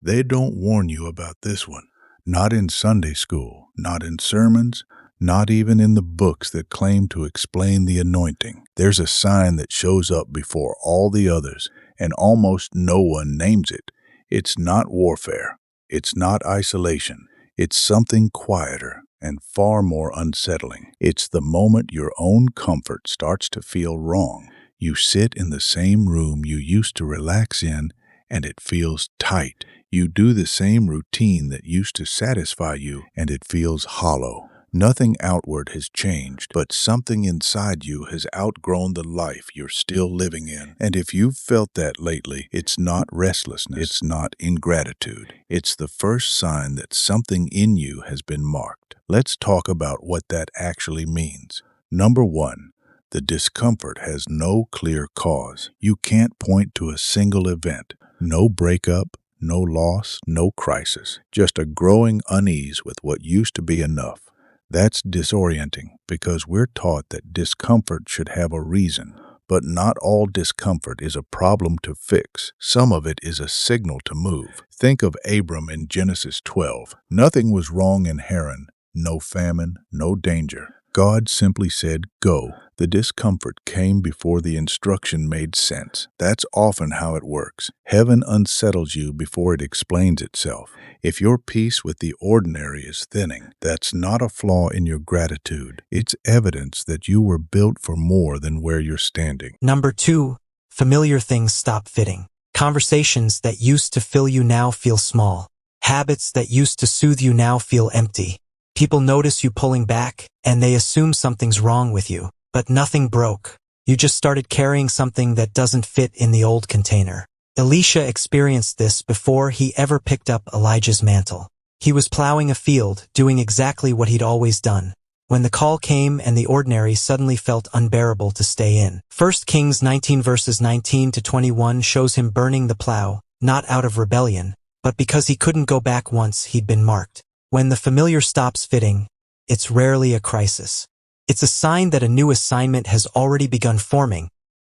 They don't warn you about this one. Not in Sunday school, not in sermons, not even in the books that claim to explain the anointing. There's a sign that shows up before all the others, and almost no one names it. It's not warfare. It's not isolation. It's something quieter and far more unsettling. It's the moment your own comfort starts to feel wrong. You sit in the same room you used to relax in, and it feels tight. You do the same routine that used to satisfy you, and it feels hollow. Nothing outward has changed, but something inside you has outgrown the life you're still living in. And if you've felt that lately, it's not restlessness, it's not ingratitude. It's the first sign that something in you has been marked. Let's talk about what that actually means. Number one, the discomfort has no clear cause. You can't point to a single event. No breakup, no loss, no crisis. Just a growing unease with what used to be enough. That's disorienting because we're taught that discomfort should have a reason. But not all discomfort is a problem to fix. Some of it is a signal to move. Think of Abram in Genesis 12. Nothing was wrong in Haran. No famine, no danger. God simply said, go. The discomfort came before the instruction made sense. That's often how it works. Heaven unsettles you before it explains itself. If your peace with the ordinary is thinning, that's not a flaw in your gratitude. It's evidence that you were built for more than where you're standing. Number two, familiar things stop fitting. Conversations that used to fill you now feel small. Habits that used to soothe you now feel empty. People notice you pulling back, and they assume something's wrong with you. But nothing broke. You just started carrying something that doesn't fit in the old container. Elisha experienced this before he ever picked up Elijah's mantle. He was plowing a field, doing exactly what he'd always done, when the call came and the ordinary suddenly felt unbearable to stay in. 1 Kings 19 verses 19 to 21 shows him burning the plow, not out of rebellion, but because he couldn't go back once he'd been marked. When the familiar stops fitting, it's rarely a crisis. It's a sign that a new assignment has already begun forming,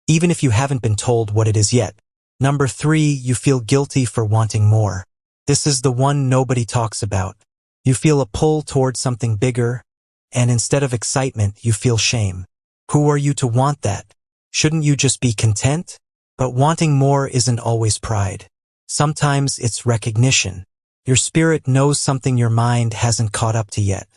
even if you haven't been told what it is yet. Number three, you feel guilty for wanting more. This is the one nobody talks about. You feel a pull towards something bigger, and instead of excitement, you feel shame. Who are you to want that? Shouldn't you just be content? But wanting more isn't always pride. Sometimes it's recognition. Your spirit knows something your mind hasn't caught up to yet.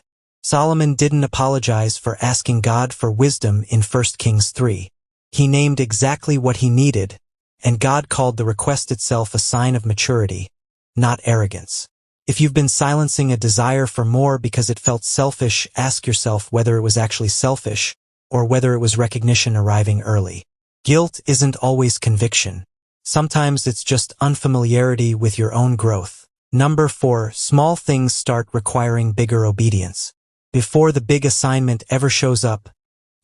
Solomon didn't apologize for asking God for wisdom in 1 Kings 3. He named exactly what he needed, and God called the request itself a sign of maturity, not arrogance. If you've been silencing a desire for more because it felt selfish, ask yourself whether it was actually selfish or whether it was recognition arriving early. Guilt isn't always conviction. Sometimes it's just unfamiliarity with your own growth. Number four, small things start requiring bigger obedience. Before the big assignment ever shows up,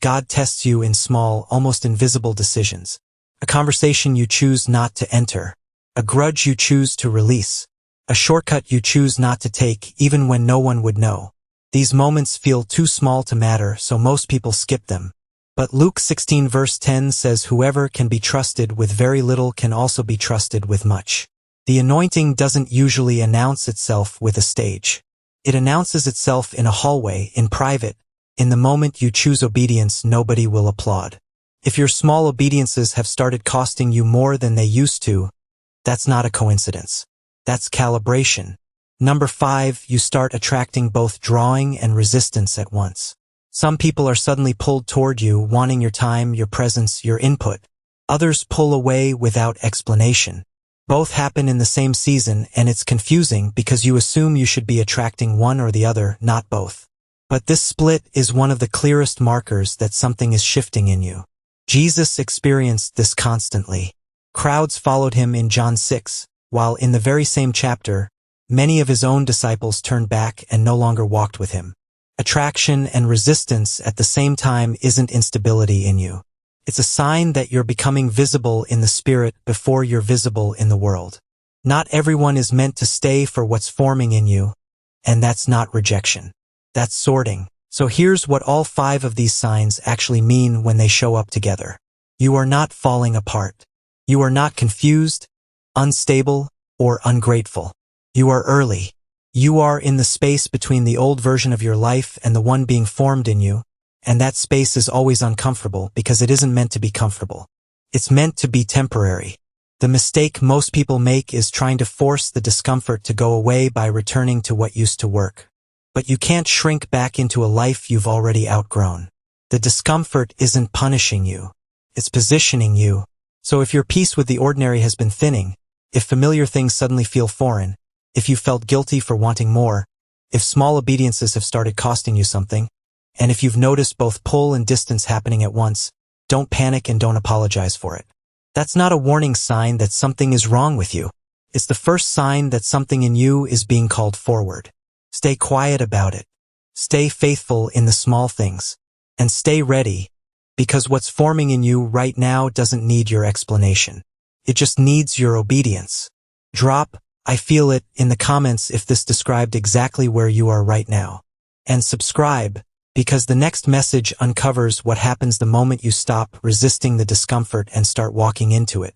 God tests you in small, almost invisible decisions. A conversation you choose not to enter. A grudge you choose to release. A shortcut you choose not to take even when no one would know. These moments feel too small to matter, so most people skip them. But Luke 16 verse 10 says whoever can be trusted with very little can also be trusted with much. The anointing doesn't usually announce itself with a stage. It announces itself in a hallway, in private. In the moment you choose obedience, nobody will applaud. If your small obediences have started costing you more than they used to, that's not a coincidence. That's calibration. Number five, you start attracting both drawing and resistance at once. Some people are suddenly pulled toward you, wanting your time, your presence, your input. Others pull away without explanation. Both happen in the same season, and it's confusing because you assume you should be attracting one or the other, not both. But this split is one of the clearest markers that something is shifting in you. Jesus experienced this constantly. Crowds followed him in John 6, while in the very same chapter, many of his own disciples turned back and no longer walked with him. Attraction and resistance at the same time isn't instability in you. It's a sign that you're becoming visible in the spirit before you're visible in the world. Not everyone is meant to stay for what's forming in you, and that's not rejection. That's sorting. So here's what all five of these signs actually mean when they show up together. You are not falling apart. You are not confused, unstable, or ungrateful. You are early. You are in the space between the old version of your life and the one being formed in you, and that space is always uncomfortable because it isn't meant to be comfortable. It's meant to be temporary. The mistake most people make is trying to force the discomfort to go away by returning to what used to work. But you can't shrink back into a life you've already outgrown. The discomfort isn't punishing you. It's positioning you. So if your peace with the ordinary has been thinning, if familiar things suddenly feel foreign, if you felt guilty for wanting more, if small obediences have started costing you something, and if you've noticed both pull and distance happening at once, don't panic and don't apologize for it. That's not a warning sign that something is wrong with you. It's the first sign that something in you is being called forward. Stay quiet about it. Stay faithful in the small things. And stay ready, because what's forming in you right now doesn't need your explanation. It just needs your obedience. Drop "I feel it" in the comments if this described exactly where you are right now. And subscribe, because the next message uncovers what happens the moment you stop resisting the discomfort and start walking into it.